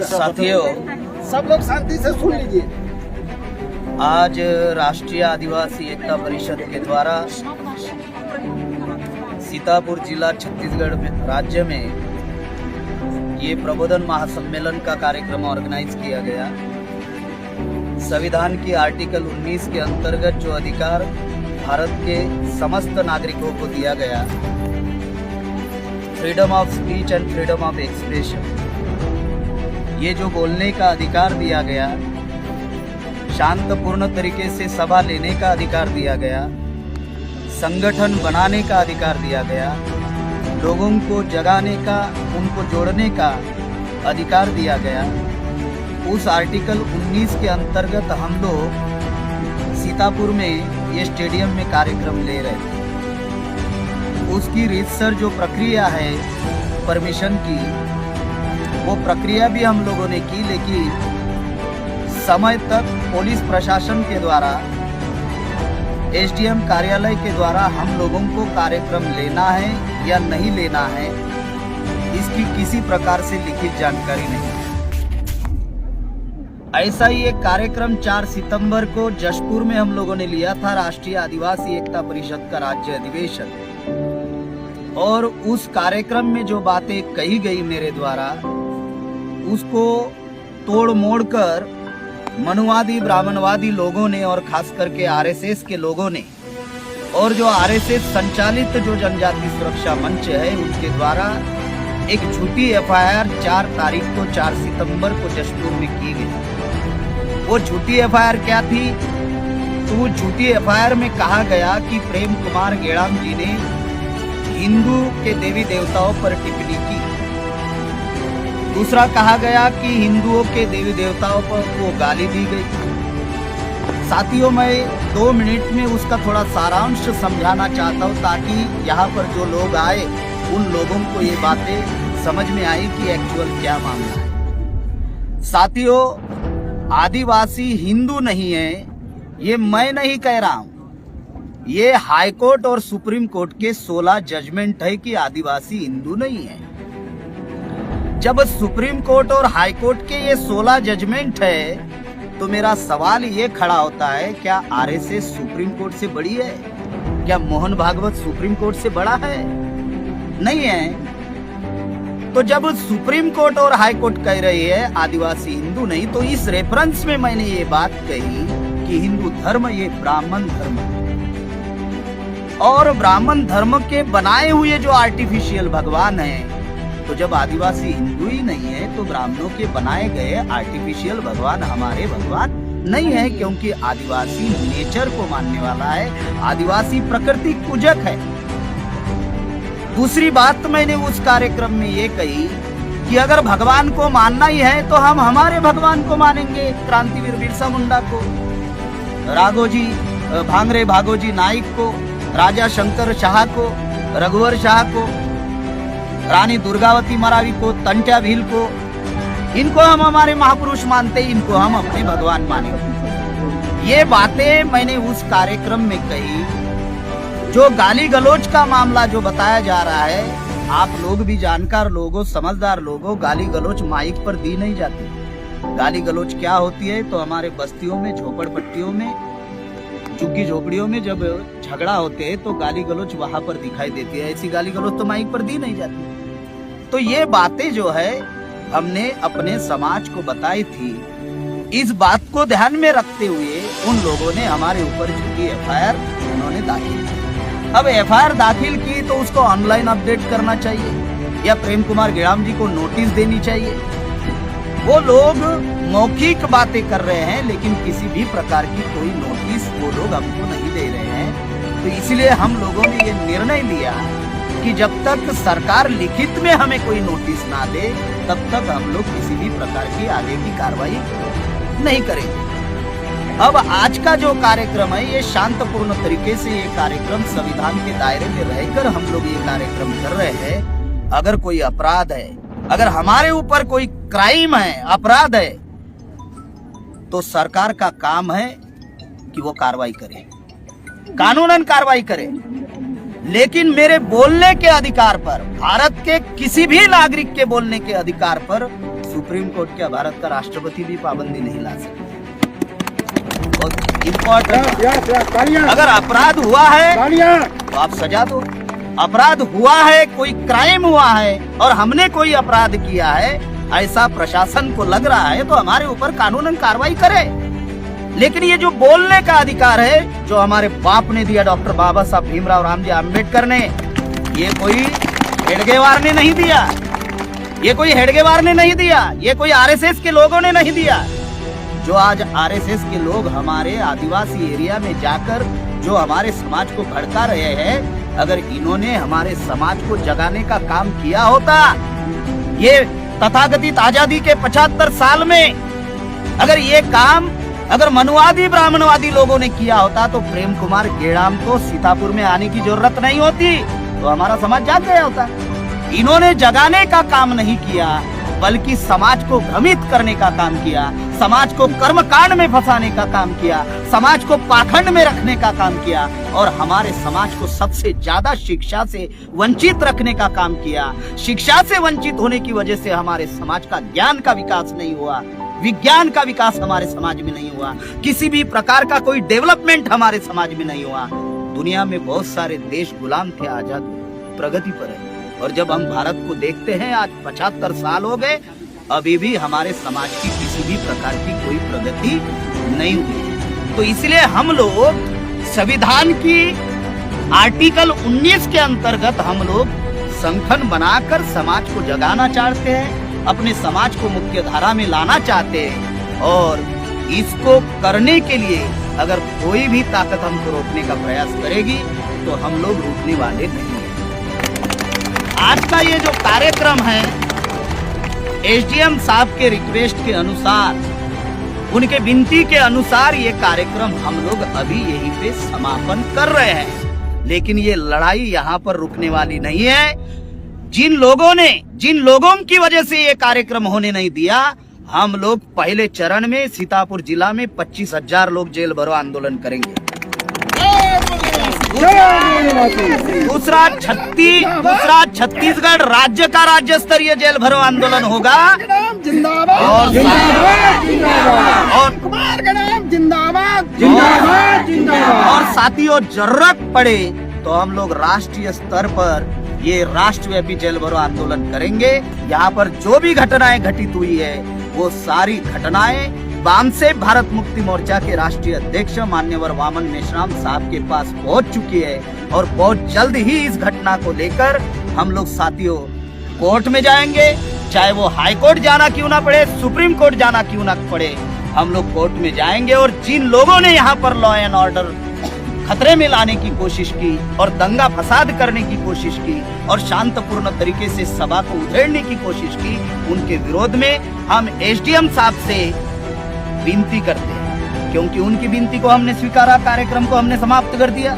साथियों, सब लोग शांति से सुन लीजिए। आज राष्ट्रीय आदिवासी एकता परिषद के द्वारा सीतापुर जिला छत्तीसगढ़ राज्य में ये प्रबोधन महासम्मेलन का कार्यक्रम ऑर्गेनाइज किया गया। संविधान की आर्टिकल 19 के अंतर्गत जो अधिकार भारत के समस्त नागरिकों को दिया गया, freedom of speech and freedom of expression, ये जो बोलने का अधिकार दिया गया, शांतपूर्ण तरीके से सभा लेने का अधिकार दिया गया, संगठन बनाने का अधिकार दिया गया, लोगों को जगाने का, उनको जोड़ने का अधिकार दिया गया, उस आर्टिकल 19 के अंतर्गत हम लोग सीतापुर में ये स्टेडियम में कार्यक्रम ले रहे थे। उसकी रीतसर जो प्रक्रिया है परमिशन की, वो प्रक्रिया भी हम लोगों ने की, लेकिन समय तक पुलिस प्रशासन के द्वारा, एसडीएम कार्यालय के द्वारा हम लोगों को कार्यक्रम लेना है या नहीं लेना है, इसकी किसी प्रकार से लिखित जानकारी नहीं। ऐसा ही एक कार्यक्रम 4 सितंबर को जशपुर में हम लोगों ने लिया था, राष्ट्रीय आदिवासी एकता परिषद का राज्य अधिवेशन, और उस कार्यक्रम में जो बातें कही गई मेरे द्वारा, उसको तोड़ मोड़ कर मनुवादी ब्राह्मणवादी लोगों ने और खास करके आरएसएस के लोगों ने, और जो आरएसएस संचालित जो जनजाति सुरक्षा मंच है, उनके द्वारा एक झूठी एफआईआर 4 तारीख को 4 सितंबर को जशपुर में की गई। वो झूठी एफआईआर क्या थी? तो वो झूठी एफआईआर में कहा गया कि प्रेम कुमार गेड़ाम जी ने हिंदू के देवी देवताओं पर टिप्पणी की। दूसरा कहा गया कि हिंदुओं के देवी देवताओं पर वो गाली दी गई। साथियों, मैं 2 मिनट में उसका थोड़ा सारांश समझाना चाहता हूँ, ताकि यहाँ पर जो लोग आए उन लोगों को ये बातें समझ में आई कि एक्चुअल क्या मामला है। साथियों, आदिवासी हिंदू नहीं है, ये मैं नहीं कह रहा हूँ, ये हाई कोर्ट और सुप्रीम कोर्ट के 16 जजमेंट है कि आदिवासी हिंदू नहीं है। जब सुप्रीम कोर्ट और हाई कोर्ट के ये 16 जजमेंट है, तो मेरा सवाल ये खड़ा होता है, क्या आरएसएस सुप्रीम कोर्ट से बड़ी है? क्या मोहन भागवत सुप्रीम कोर्ट से बड़ा है? नहीं है। तो जब सुप्रीम कोर्ट और हाई कोर्ट कह रही है आदिवासी हिंदू नहीं, तो इस रेफरेंस में मैंने ये बात कही कि हिंदू धर्म ये ब्राह्मण धर्म है, और ब्राह्मण धर्म के बनाए हुए जो आर्टिफिशियल भगवान है, तो जब आदिवासी हिंदू ही नहीं है, तो ब्राह्मणों के बनाए गए आर्टिफिशियल भगवान हमारे भगवान नहीं है, क्योंकि आदिवासी नेचर को मानने वाला है, आदिवासी प्रकृति पूजक है। दूसरी बात मैंने उस कार्यक्रम में ये कही कि अगर भगवान को मानना ही है, तो हम हमारे भगवान को मानेंगे, क्रांतिवीर बिरसा मुंडा को, राघोजी भांगरे भागोजी नाइक को, राजा शंकर शाह को, रघुवर शाह को, रानी दुर्गावती मरावी को, तंट्या भील को, इनको हम हमारे महापुरुष मानते, इनको हम अपने भगवान मानेंगे। ये बातें मैंने उस कार्यक्रम में कही। जो गाली गलौज का मामला जो बताया जा रहा है, आप लोग भी जानकार लोगों, समझदार लोगों, गाली गलौज माइक पर दी नहीं जाती। गाली गलौज क्या होती है? तो हमारे बस्तियों में, झोपड़पट्टियों में, झुग्गी झोपड़ियों में जब झगड़ा होते है, तो गाली गलौज वहां पर दिखाई देती है। ऐसी गाली गलौज तो माइक पर दी नहीं जाती। तो ये बातें जो है हमने अपने समाज को बताई थी। इस बात को ध्यान में रखते हुए उन लोगों ने हमारे ऊपर झूठी एफआईआर उन्होंने दाखिल की। अब एफआईआर दाखिल की तो उसको ऑनलाइन अपडेट करना चाहिए, या प्रेम कुमार गेड़ाम जी को नोटिस देनी चाहिए। वो लोग मौखिक बातें कर रहे हैं, लेकिन किसी भी प्रकार की कोई नोटिस वो लोग हमको नहीं दे रहे हैं। तो इसलिए हम लोगों ने ये निर्णय लिया कि जब तक सरकार लिखित में हमें कोई नोटिस ना दे, तब तक हम लोग किसी भी प्रकार की आगे की कार्रवाई नहीं करेंगे। अब आज का जो कार्यक्रम है, ये शांतपूर्ण तरीके से ये कार्यक्रम संविधान के दायरे में रहकर हम लोग ये कार्यक्रम कर रहे हैं। अगर कोई अपराध है, अगर हमारे ऊपर कोई क्राइम है, अपराध है, तो सरकार का काम है कि वो कार्रवाई करे, कानूनन कार्रवाई करे। लेकिन मेरे बोलने के अधिकार पर, भारत के किसी भी नागरिक के बोलने के अधिकार पर सुप्रीम कोर्ट क्या भारत का राष्ट्रपति भी पाबंदी नहीं ला सकता। बहुत इम्पोर्टेंट। अगर अपराध हुआ है तो आप सजा दो। अपराध हुआ है, कोई क्राइम हुआ है और हमने कोई अपराध किया है, ऐसा प्रशासन को लग रहा है तो हमारे ऊपर कानूनन कार्रवाई करे। लेकिन ये जो बोलने का अधिकार है जो हमारे बाप ने दिया, डॉक्टर बाबा साहब भीमराव रामजी आम्बेडकर ने, ये कोई हेडगेवार ने नहीं दिया, ये कोई हेडगेवार ने नहीं दिया, ये कोई आरएसएस के लोगों ने नहीं दिया। जो आज आरएसएस के लोग हमारे आदिवासी एरिया में जाकर जो हमारे समाज को भड़का रहे हैं, अगर इन्होंने हमारे समाज को जगाने का काम किया होता, ये तथाकथित आजादी के 75 साल में अगर ये काम अगर मनुवादी ब्राह्मणवादी लोगों ने किया होता तो प्रेम कुमार गेड़ाम को सीतापुर में आने की जरूरत नहीं होती, तो हमारा समाज जाग गया होता। इन्होंने जगाने का काम नहीं किया, बल्कि समाज को भ्रमित करने का काम किया, समाज को कर्मकांड में फंसाने का काम किया, समाज को पाखंड में रखने का काम किया और हमारे समाज को सबसे ज्यादा शिक्षा से वंचित रखने का काम किया। शिक्षा से वंचित होने की वजह से हमारे समाज का ज्ञान का विकास नहीं हुआ, विज्ञान का विकास हमारे समाज में नहीं हुआ, किसी भी प्रकार का कोई डेवलपमेंट हमारे समाज में नहीं हुआ। दुनिया में बहुत सारे देश गुलाम थे, आजाद प्रगति पर है, और जब हम भारत को देखते हैं आज 75 साल हो गए, अभी भी हमारे समाज की किसी भी प्रकार की कोई प्रगति नहीं हुई। तो इसलिए हम लोग संविधान की आर्टिकल 19 के अंतर्गत हम लोग संगठन बनाकर समाज को जगाना चाहते हैं, अपने समाज को मुख्य धारा में लाना चाहते हैं, और इसको करने के लिए अगर कोई भी ताकत हमको रोकने का प्रयास करेगी तो हम लोग रुकने वाले नहीं हैं। आज का ये जो कार्यक्रम है, एसडीएम साहब के रिक्वेस्ट के अनुसार, उनके विनती के अनुसार ये कार्यक्रम हम लोग अभी यहीं पे समापन कर रहे हैं। लेकिन ये लड़ाई यहाँ पर रुकने वाली नहीं है। जिन लोगों की वजह से ये कार्यक्रम होने नहीं दिया, हम लोग पहले चरण में सीतापुर जिला में 25,000 लोग जेल भरो आंदोलन करेंगे। दूसरा छत्तीसगढ़ राज्य का राज्य स्तरीय जेल भरो आंदोलन होगा। और साथियों, जरूरत पड़े तो हम लोग राष्ट्रीय स्तर पर ये राष्ट्रव्यापी जेल भरो आंदोलन करेंगे। यहाँ पर जो भी घटनाएं घटित हुई है वो सारी घटनाएं वाम से भारत मुक्ति मोर्चा के राष्ट्रीय अध्यक्ष मान्यवर वामन मेश्राम साहब के पास पहुंच चुकी है, और बहुत जल्द ही इस घटना को लेकर हम लोग साथियों कोर्ट में जाएंगे। चाहे वो हाई कोर्ट जाना क्यों ना पड़े, सुप्रीम कोर्ट जाना क्यों ना पड़े, हम लोग कोर्ट में जाएंगे। और जिन लोगों ने यहाँ पर लॉ एंड ऑर्डर खतरे में लाने की कोशिश की और दंगा फसाद करने की कोशिश की और शांतपूर्ण तरीके से सभा को उधेड़ने की कोशिश की, उनके विरोध में हम एसडीएम साहब से विनती करते हैं, क्योंकि उनकी विनती को हमने स्वीकारा, कार्यक्रम को हमने समाप्त कर दिया।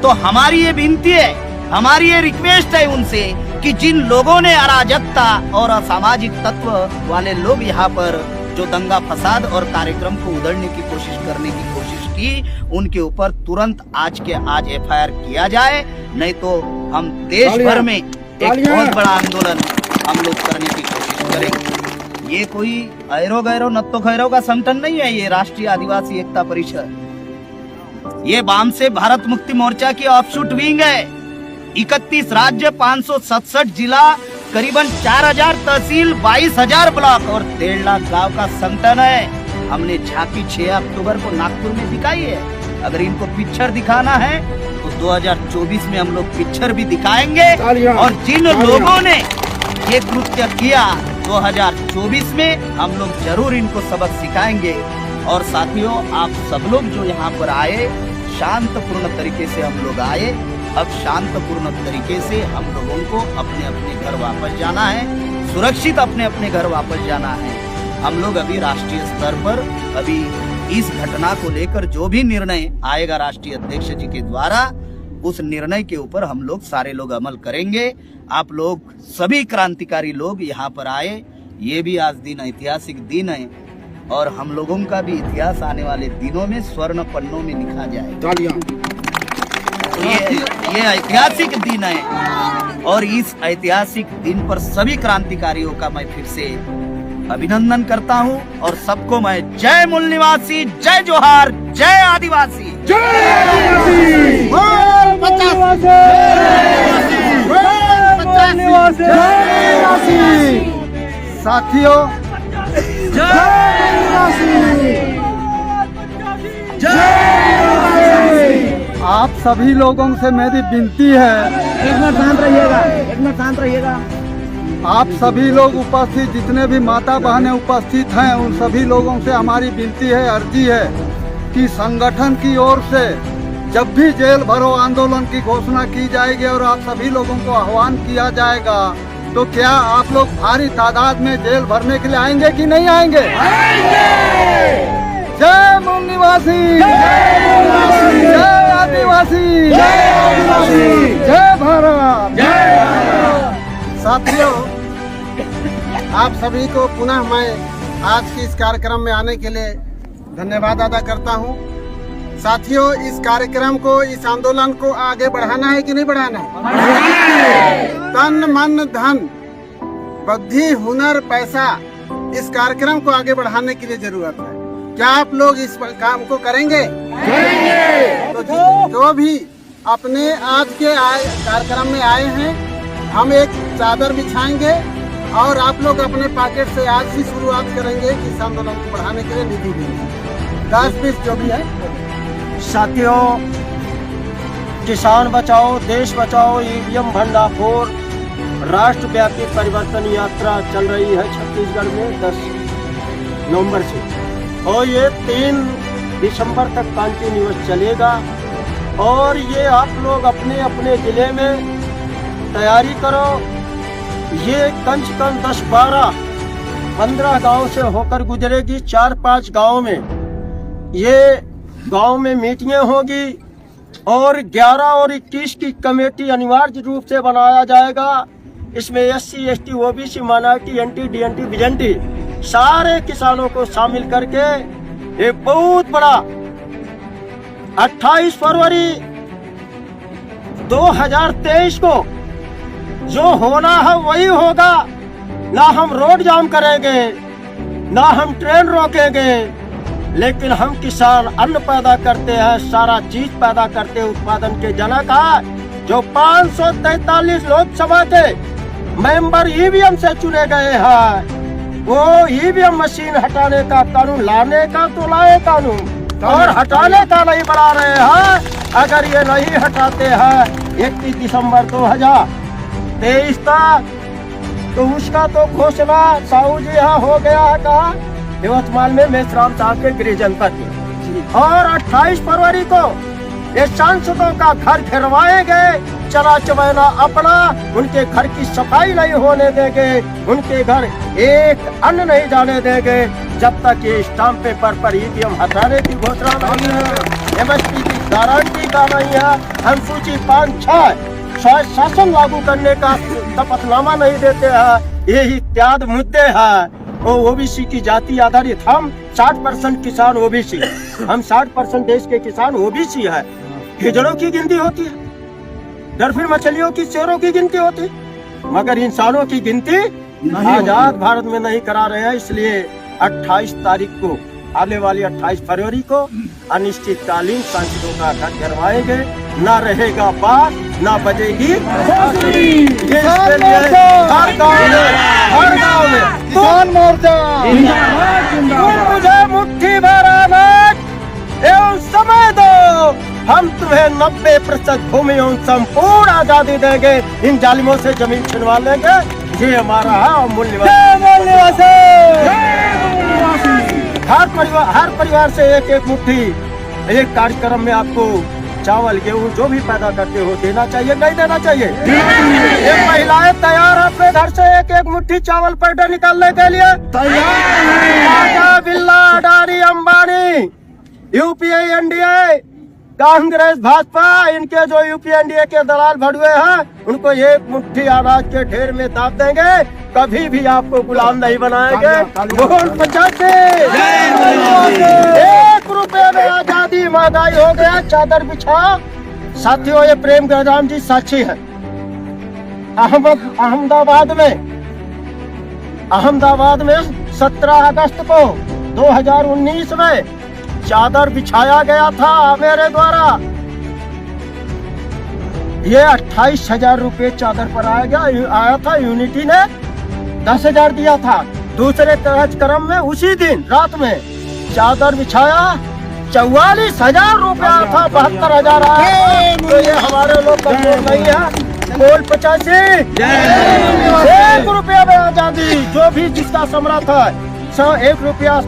तो हमारी ये विनती है, हमारी ये रिक्वेस्ट है उनसे कि जिन लोगों ने अराजकता और असामाजिक तत्व वाले लोग यहाँ पर जो दंगा फसाद और कार्यक्रम को उधेड़ने की कोशिश करने की कोशिश की, उनके ऊपर तुरंत आज के आज एफआईआर किया जाए, नहीं तो हम देश भर में एक बहुत बड़ा आंदोलन हम लोग करने की कोशिश करेंगे। ये कोई ऐरो गैरो नत्तो खैरो का संगठन नहीं है, ये राष्ट्रीय आदिवासी एकता परिषद, ये वाम से भारत मुक्ति मोर्चा की ऑफशूट विंग है। 31 राज्य, 567 जिला, करीबन 4000 तहसील, 22,000 ब्लॉक और 1.5 लाख गांव का संगठन है। हमने झांकी 6 अक्टूबर को नागपुर में दिखाई है। अगर इनको पिक्चर दिखाना है तो 2024 में हम लोग पिक्चर भी दिखाएंगे, और जिन लोगों ने ये कृत्य किया 2024 में हम लोग जरूर इनको सबक सिखाएंगे। और साथियों, आप सब लोग जो यहाँ पर आए, शांतपूर्ण तरीके से हम लोग आए। अब शांतपूर्ण तरीके से हम लोगों को अपने अपने घर वापस जाना है, सुरक्षित अपने अपने घर वापस जाना है। हम लोग अभी राष्ट्रीय स्तर पर अभी इस घटना को लेकर जो भी निर्णय आएगा राष्ट्रीय अध्यक्ष जी के द्वारा, उस निर्णय के ऊपर हम लोग सारे लोग अमल करेंगे। आप लोग सभी क्रांतिकारी लोग यहाँ पर आए, ये भी आज दिन ऐतिहासिक दिन है, और हम लोगों का भी इतिहास आने वाले दिनों में स्वर्ण पन्नों में लिखा जाए। ये ऐतिहासिक दिन है और इस ऐतिहासिक दिन पर सभी क्रांतिकारियों का मैं फिर से अभिनंदन करता हूं और सबको मैं जय मूल निवासी, जय जोहार, जय आदिवासी। साथियों, आप सभी लोगों से मेरी विनती है, एक मिनट शांत रहिएगा, एक मिनट शांत रहिएगा। आप सभी लोग उपस्थित, जितने भी माता बहनें उपस्थित हैं, उन सभी लोगों से हमारी विनती है, अर्जी है कि संगठन की ओर से जब भी जेल भरो आंदोलन की घोषणा की जाएगी और आप सभी लोगों को आह्वान किया जाएगा, तो क्या आप लोग भारी तादाद में जेल भरने के लिए आएंगे कि नहीं आएंगे? जय मूल निवासी, जय आदिवासी, जय भारत। साथियों, आप सभी को पुनः मैं आज के इस कार्यक्रम में आने के लिए धन्यवाद अदा करता हूं। साथियों, इस कार्यक्रम को, इस आंदोलन को आगे बढ़ाना है कि नहीं बढ़ाना है? तन मन धन बुद्धि हुनर पैसा, इस कार्यक्रम को आगे बढ़ाने के लिए जरूरत है। क्या आप लोग इस काम को करेंगे? तो जो भी अपने आज के कार्यक्रम में आए हैं, हम एक चादर बिछाएंगे और आप लोग अपने पॉकेट से आज ही शुरुआत करेंगे कि इस आंदोलन को बढ़ाने के लिए निधि देंगे, 10-20 जो भी है। साथियों, किसान बचाओ देश बचाओ ईवीएम भंडाफोड़ राष्ट्रव्यापी परिवर्तन यात्रा चल रही है छत्तीसगढ़ में 10 नवंबर से और ये 3 दिसंबर तक कंटिन्यूअस चलेगा। और ये आप लोग अपने अपने जिले में तैयारी करो। ये कम से कम 10, 12, 15 गांव से होकर गुजरेगी। 4-5 गांव में ये गांव में मीटिंगें होगी और 11 और 21 की कमेटी अनिवार्य रूप से बनाया जाएगा। इसमें SC, ST, OBC, minority, NT, DNT, BJT सारे किसानों को शामिल करके एक बहुत बड़ा 28 फरवरी 2023 को जो होना है वही होगा। ना हम रोड जाम करेंगे, ना हम ट्रेन रोकेंगे, लेकिन हम किसान अन्न पैदा करते हैं, सारा चीज पैदा करते हैं, उत्पादन के जनक है। जो 543 लोकसभा के मेंबर ईवीएम से चुने गए हैं, वो ईवीएम मशीन हटाने का कानून लाने का तो लाए कानून और हटाने का नहीं बना रहे हैं। अगर ये नहीं हटाते हैं 31 दिसंबर 2023 तक, तो उसका तो घोषणा साहू जी यहाँ हो गया है। कहा यवतमाल में मेश्राम साहब के गृह जनपद में। और 28 फरवरी को ये सांसदों का घर घेरवाएंगे, चला चबैना अपना, उनके घर की सफाई नहीं होने देंगे, उनके घर एक अन्न नहीं जाने देंगे जब तक ये स्टाम्प पेपर पर ईवीएम हटाने की घोषणा नहीं है, MSP की गारंटी का नहीं है, अनुसूची 5-6 शासन लागू करने का शपथनामा नहीं देते हैं। ये इत्यादि मुद्दे हैं। OBC की जाति आधारित, हम 60% किसान OBC, हम 60% देश के किसान OBC है। हिजड़ों की गिनती होती है, डॉल्फिन मछलियों की, शेरों की गिनती होती है, मगर इंसानों की गिनती आजाद भारत में नहीं करा रहे हैं। इसलिए 28 तारीख को, आने वाली 28 फरवरी को अनिश्चितकालीन सांसदों का घर घेरवाएंगे। ना रहेगा बात, ना बजेगी बांसुरी। इसके लिए हर गाँव में किसान मोर्चा मुझे मुट्ठी भर अनाज एवं समय दो, हम तुम्हें 90% भूमि एवं संपूर्ण आजादी देंगे। इन जालिमों से जमीन छिनवा लेंगे। ये हमारा है अमूल्य निवासी। हर परिवार से एक एक मुट्ठी, एक कार्यक्रम में आपको चावल गेहूं जो भी पैदा करते हो देना चाहिए, नहीं देना चाहिए? ये महिलाएं तैयार है अपने घर से एक एक मुट्ठी चावल पर डे निकालने के लिए तैयार। बिरला, अडानी, अंबानी, UPA, NDA, कांग्रेस, भाजपा, इनके जो UPA, NDA के दलाल भड़ुए हैं, उनको एक मुट्ठी अनाज के ढेर में दाब देंगे, कभी भी आपको गुलाम नहीं बनाएंगे। वोट 85, 1 रुपए में आजादी, महंगाई हो गया, चादर बिछा, साथियों, ये प्रेम गंगाराम जी साक्षी हैं। अहमदाबाद में 17 अगस्त को 2019 में चादर बिछाया गया था मेरे द्वारा। ये 28,000 रुपये चादर पर आया था। यूनिटी ने 10,000 दिया था। दूसरे कार्यक्रम में उसी दिन रात में चादर बिछाया 44,000 रुपया था। 72,000 आया। तो ये हमारे लोग कमजोर नहीं है। बोल 85 1 रुपया में आजादी। जो भी जिसका समर्थ है 101 रुपया